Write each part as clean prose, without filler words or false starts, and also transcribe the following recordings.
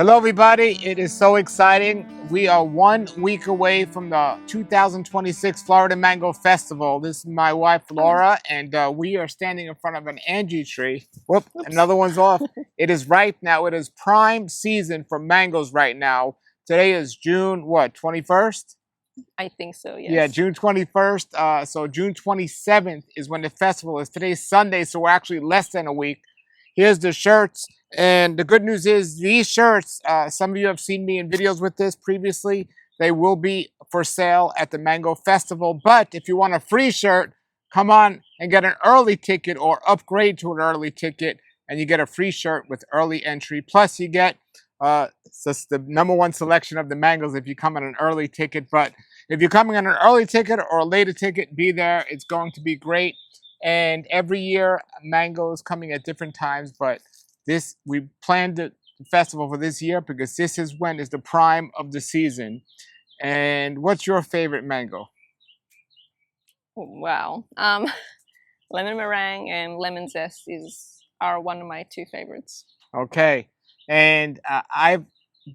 Hello everybody, it is so exciting. We are 1 week away from the 2026 Florida Mango Festival. This is my wife Laura, and we are standing in front of an Angie tree. Whoop, another one's off. It is ripe now. It is prime season for mangoes right now. Today is June, what, 21st? I think so, yes. Yeah, June 21st. So June 27th is when the festival is. Today's Sunday, so we're actually less than a week. Here's the shirts. And the good news is these shirts, some of you have seen me in videos with this previously. They will be for sale at the Mango Festival. But if you want a free shirt, come on and get an early ticket or upgrade to an early ticket. And you get a free shirt with early entry. Plus you get just the #1 selection of the mangoes if you come on an early ticket. But if you're coming on an early ticket or a later ticket, be there. It's going to be great. And every year, mango is coming at different times. But we planned the festival for this year because this is when is the prime of the season. And what's your favorite mango? Wow. Lemon meringue and lemon zest are one of my two favorites. Okay. And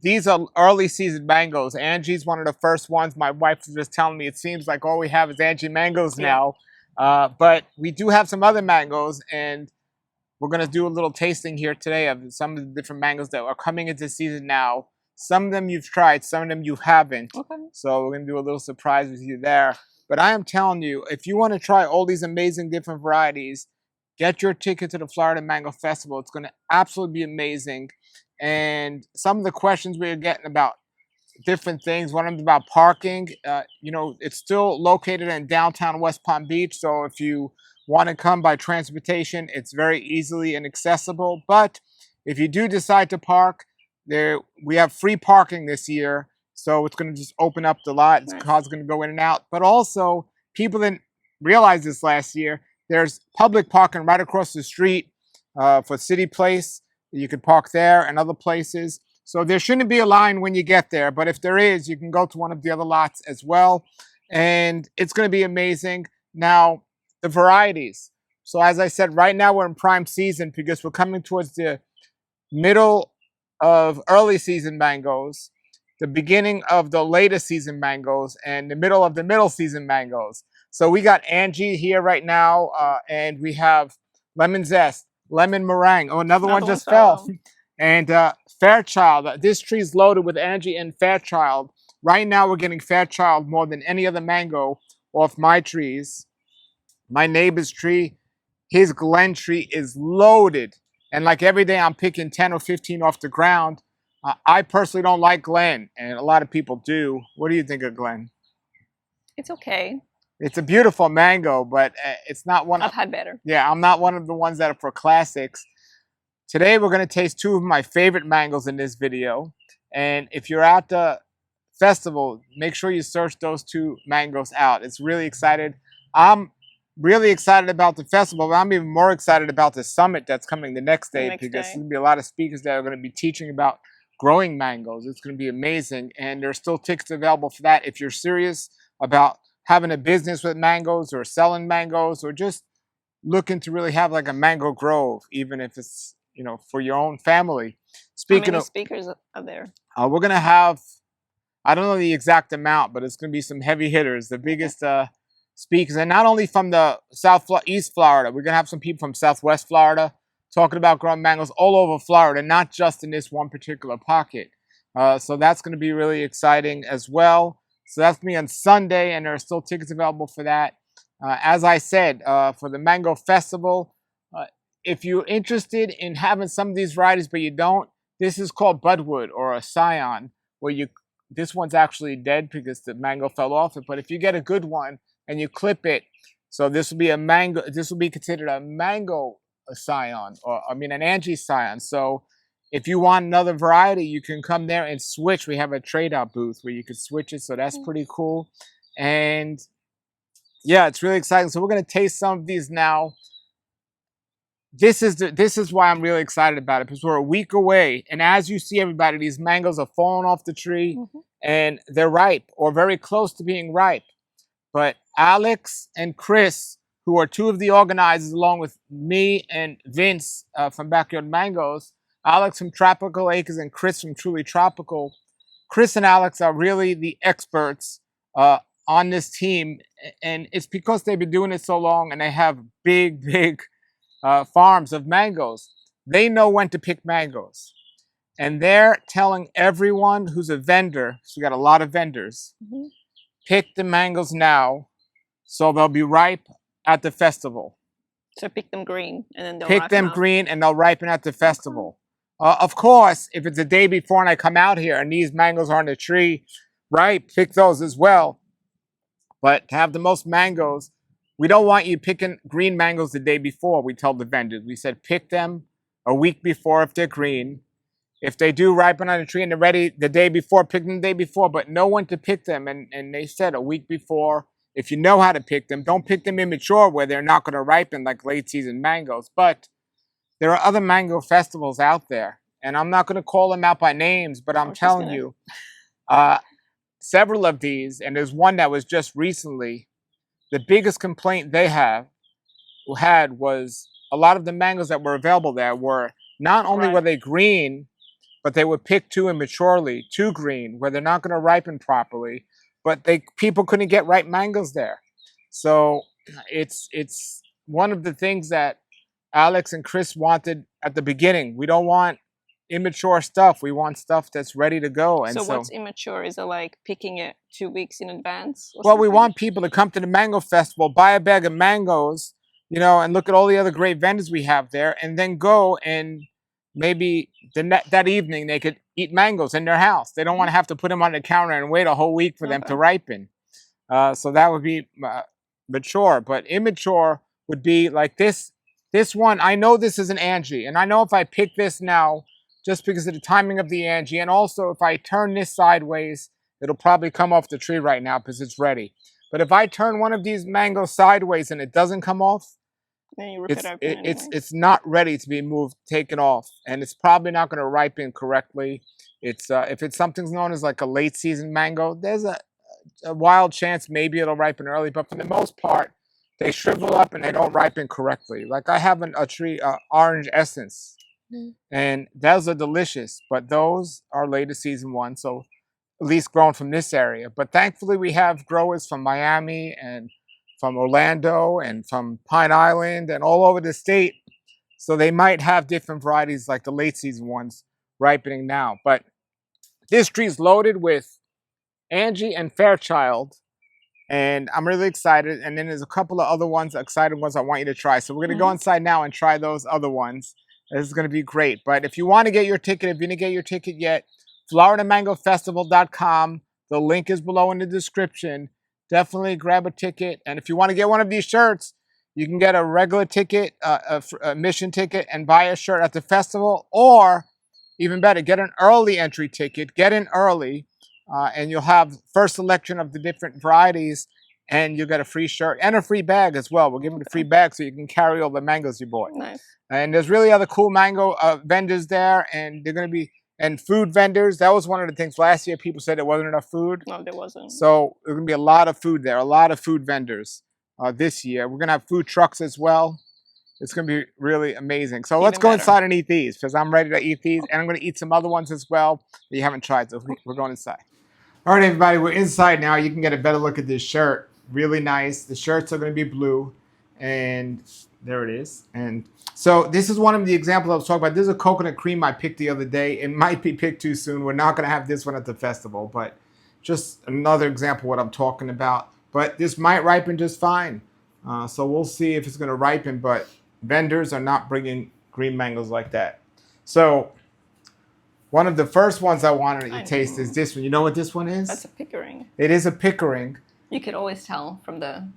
these are early season mangoes. Angie's one of the first ones. My wife was just telling me it seems like all we have is Angie mangoes now. But we do have some other mangoes, and we're going to do a little tasting here today of some of the different mangoes that are coming into season now. Some of them you've tried, some of them you haven't. Okay. So we're going to do a little surprise with you there. But I am telling you, if you want to try all these amazing different varieties, get your ticket to the Florida Mango Festival. It's going to absolutely be amazing. And some of the questions we're getting about different things. One of them is about parking. You know, it's still located in downtown West Palm Beach. So if you want to come by transportation, it's very easily and accessible. But if you do decide to park, we have free parking this year. So it's going to just open up the lot. Nice. Cars are going to go in and out. But also, people didn't realize this last year. There's public parking right across the street for City Place. You could park there and other places. So there shouldn't be a line when you get there. But if there is, you can go to one of the other lots as well. And it's going to be amazing. Now, the varieties. So as I said, right now we're in prime season because we're coming towards the middle of early season mangoes, the beginning of the later season mangoes, and the middle of the middle season mangoes. So we got Angie here right now, and we have lemon zest, lemon meringue. Oh, another one just fell. And Fairchild. This tree is loaded with Angie and Fairchild. Right now we're getting Fairchild more than any other mango off my trees. My neighbor's tree, his Glen tree is loaded. And like every day I'm picking 10 or 15 off the ground. I personally don't like Glen, and a lot of people do. What do you think of Glen? It's okay. It's a beautiful mango, but it's not one. I've had better. Yeah, I'm not one of the ones that are for classics. Today we're going to taste two of my favorite mangoes in this video. And if you're at the festival, make sure you search those two mangoes out. It's really excited. I'm really excited about the festival, but I'm even more excited about the summit that's coming the next day because there's going to be a lot of speakers that are going to be teaching about growing mangoes. It's going to be amazing, and there's still tickets available for that if you're serious about having a business with mangoes or selling mangoes or just looking to really have like a mango grove, even if it's, you know, for your own family. Speaking How many speakers are there? We're going to have, I don't know the exact amount, but it's going to be some heavy hitters. The biggest speakers, and not only from the East Florida, we're going to have some people from Southwest Florida talking about growing mangoes all over Florida, not just in this one particular pocket. So that's going to be really exciting as well. So that's me on Sunday, and there are still tickets available for that. As I said, for the Mango Festival, if you're interested in having some of these varieties but you don't, this is called Budwood or a Scion, where this one's actually dead because the mango fell off it. But if you get a good one and you clip it, so this will be a mango. This will be considered a mango Scion, or I mean an Angie Scion. So if you want another variety, you can come there and switch. We have a trade-out booth where you can switch it. So that's pretty cool. And yeah, it's really exciting. So we're gonna taste some of these now. This is why I'm really excited about it, because we're a week away, and as you see, everybody, these mangoes are falling off the tree, and they're ripe or very close to being ripe. But Alex and Chris, who are two of the organizers, along with me and Vince from Backyard Mangoes, Alex from Tropical Acres and Chris from Truly Tropical. Chris and Alex are really the experts on this team, and it's because they've been doing it so long and they have big farms of mangoes. They know when to pick mangoes, and they're telling everyone who's a vendor. So we got a lot of vendors. Pick the mangoes now, so they'll be ripe at the festival. So pick them green, and then they'll Pick them ripen green, and they'll ripen at the festival. Of course, if it's the day before and I come out here and these mangoes are on the tree, ripe, pick those as well. But to have the most mangoes, we don't want you picking green mangoes the day before. We tell the vendors. We said pick them a week before if they're green. If they do ripen on the tree and they're ready the day before, pick them the day before. But know when to pick them. And they said a week before. If you know how to pick them, don't pick them immature where they're not going to ripen like late season mangoes. But there are other mango festivals out there. And I'm not going to call them out by names, but I'm telling you, several of these, and there's one that was just recently, the biggest complaint they had was a lot of the mangoes that were available there were not only were they green, but they were picked too immaturely, too green, where they're not going to ripen properly. But people couldn't get ripe mangoes there. So it's one of the things that Alex and Chris wanted at the beginning. We don't want immature stuff. We want stuff that's ready to go. And so what's immature? Is it like picking it 2 weeks in advance? Well, we want people to come to the mango festival, buy a bag of mangoes, and look at all the other great vendors we have there, and then go and maybe that evening they could eat mangoes in their house. They don't want to have to put them on the counter and wait a whole week for them to ripen. So that would be mature. But immature would be like this. This one, I know this is an Angie. And I know if I pick this now, just because of the timing of the Angie, and also if I turn this sideways, it'll probably come off the tree right now because it's ready. But if I turn one of these mangoes sideways and it doesn't come off, then you rip it's not ready to be taken off, and it's probably not going to ripen correctly. It's if it's something known as like a late season mango, there's a wild chance maybe it'll ripen early, but for the most part, they shrivel up and they don't ripen correctly. Like I have a tree, orange essence, and those are delicious, but those are later season ones, so at least grown from this area. But thankfully, we have growers from Miami and from Orlando and from Pine Island and all over the state. So they might have different varieties like the late season ones ripening now. But this tree is loaded with Angie and Fairchild. And I'm really excited. And then there's a couple of other exciting ones I want you to try. So we're going to go inside now and try those other ones. This is going to be great. But if you want to get your ticket, if you didn't get your ticket yet, FloridaMangoFestival.com. The link is below in the description. Definitely grab a ticket. And if you want to get one of these shirts, you can get a regular ticket, a admission ticket, and buy a shirt at the festival. Or, even better, get an early entry ticket. Get in early, and you'll have first selection of the different varieties, and you'll get a free shirt and a free bag as well. We're giving a free bag so you can carry all the mangoes you bought. Nice. And there's really other cool mango vendors there, and they're going to be... And food vendors, that was one of the things last year. People said there wasn't enough food. No, there wasn't. So there's going to be a lot of food there, a lot of food vendors this year. We're going to have food trucks as well. It's going to be really amazing. So let's go inside and eat these because I'm ready to eat these. And I'm going to eat some other ones as well that you haven't tried. So we're going inside. All right, everybody, we're inside now. You can get a better look at this shirt. Really nice. The shirts are going to be blue. And there it is. And so this is one of the examples I was talking about. This is a coconut cream I picked the other day. It might be picked too soon. We're not going to have this one at the festival, but just another example of what I'm talking about. But this might ripen just fine. So we'll see if it's going to ripen, but vendors are not bringing green mangoes like that. So one of the first ones I wanted to taste is this one. You know what this one is? That's a Pickering. It is a Pickering. You could always tell from the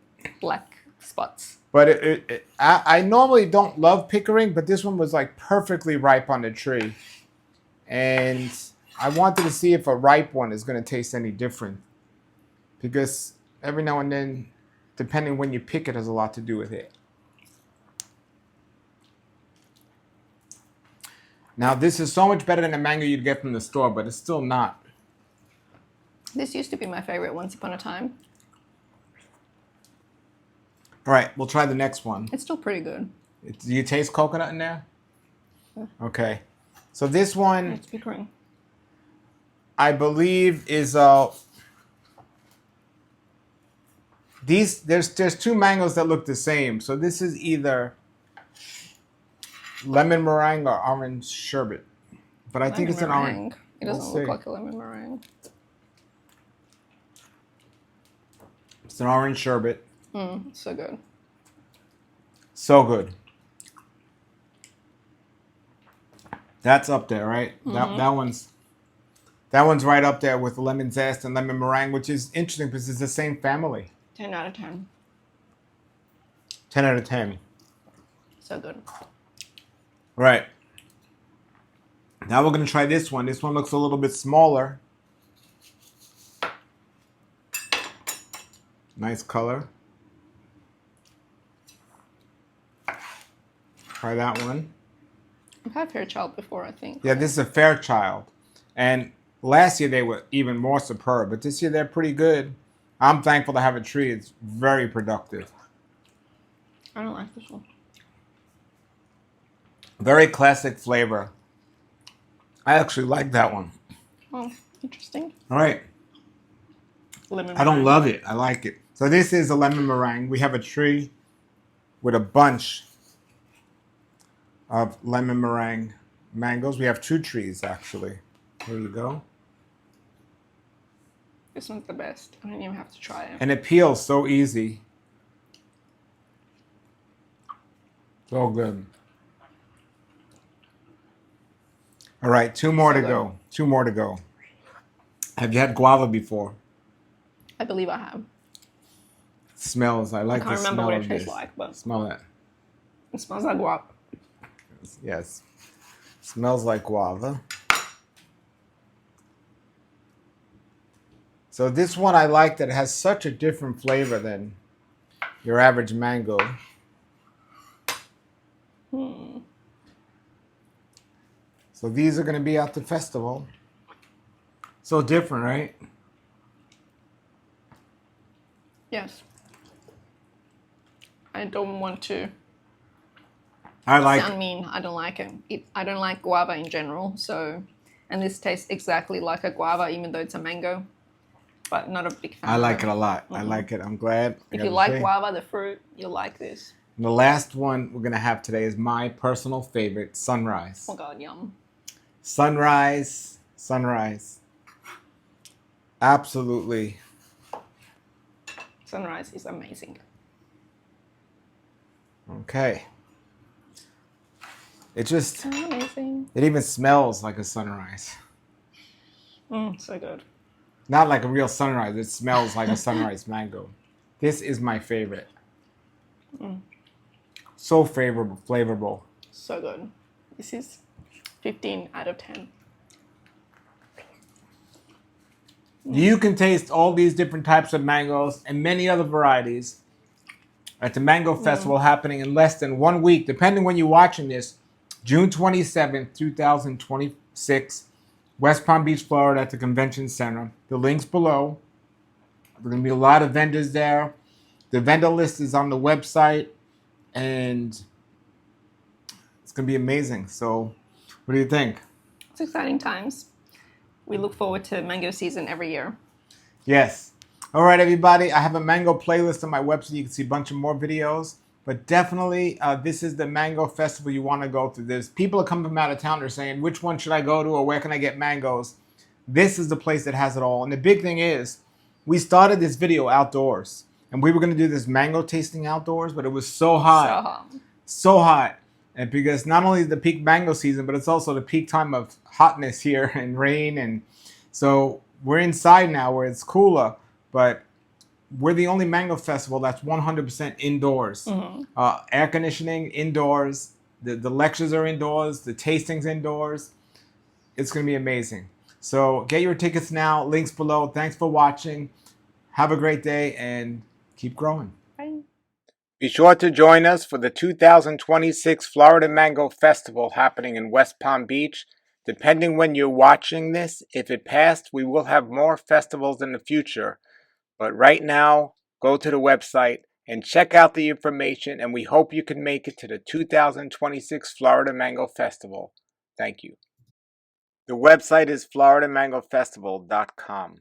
black spots. But I normally don't love Pickering, but this one was like perfectly ripe on the tree. And I wanted to see if a ripe one is going to taste any different. Because every now and then, depending when you pick it, has a lot to do with it. Now, this is so much better than the mango you'd get from the store, but it's still not. This used to be my favorite once upon a time. All right, we'll try the next one. It's still pretty good. Do you taste coconut in there? Yeah. Okay. So this one, It's Pickering. I believe, is there's two mangoes that look the same. So this is either lemon meringue or orange sherbet. But I think it's an orange. It doesn't look like a lemon meringue. It's an orange sherbet. So good. So good. That's up there, right? That one's right up there with lemon zest and lemon meringue, which is interesting because it's the same family. 10 out of 10. 10 out of 10. So good. Right. Now we're going to try this one. This one looks a little bit smaller. Nice color. Try that one. I've had Fairchild before, I think. Yeah, this is a Fairchild. And last year they were even more superb, but this year they're pretty good. I'm thankful to have a tree. It's very productive. I don't like this one. Very classic flavor. I actually like that one. Oh, interesting. All right. Lemon I don't meringue. love it. I like it. So this is a lemon meringue. We have a tree with a bunch of lemon meringue mangoes. We have 2 trees, actually. There you go. This one's the best. I don't even have to try it. And it peels so easy. So good. All right, 2 more to go. 2 more to go. Have you had guava before? I believe I have. It smells. I like the smell of this. I can't remember what it tastes like, but Smell that. it smells like guava. Yes. Smells like guava. So this one I like that it has such a different flavor than your average mango. So these are going to be at the festival. So different, right? Yes. I don't want to I sound mean. I don't like it. I don't like guava in general. So, and this tastes exactly like a guava, even though it's a mango. But not a big fan. I like it a lot. I like it. I'm glad. If you like guava, the fruit, you'll like this. And the last one we're going to have today is my personal favorite, Sunrise. Oh God, yum. Sunrise. Sunrise. Absolutely. Sunrise is amazing. Okay. It just, amazing. It even smells like a sunrise. So good. Not like a real sunrise. It smells like a sunrise mango. This is my favorite. So flavorful. So good. This is 15 out of 10. You can taste all these different types of mangoes and many other varieties at the Mango Festival happening in less than 1 week, depending when you're watching this, June 27th, 2026, West Palm Beach, Florida at the Convention Center. The link's below. There's going to be a lot of vendors there. The vendor list is on the website, and it's going to be amazing. So what do you think? It's exciting times. We look forward to mango season every year. Yes. All right, everybody. I have a mango playlist on my website. You can see a bunch of more videos. But definitely, this is the Mango Festival you want to go to. There's people are coming from out of town. They're saying, which one should I go to or where can I get mangoes? This is the place that has it all. And the big thing is, we started this video outdoors. And we were going to do this mango tasting outdoors, but it was so hot. So hot. And because not only is the peak mango season, but it's also the peak time of hotness here and rain. And so we're inside now where it's cooler. But we're the only mango festival that's 100% indoors. Air conditioning, indoors. The lectures are indoors. The tastings indoors. It's going to be amazing. So get your tickets now. Links below. Thanks for watching. Have a great day and keep growing. Bye. Be sure to join us for the 2026 Florida Mango Festival happening in West Palm Beach. Depending when you're watching this, if it passed, we will have more festivals in the future. But right now, go to the website and check out the information, and we hope you can make it to the 2026 Florida Mango Festival. Thank you. The website is floridamangofestival.com.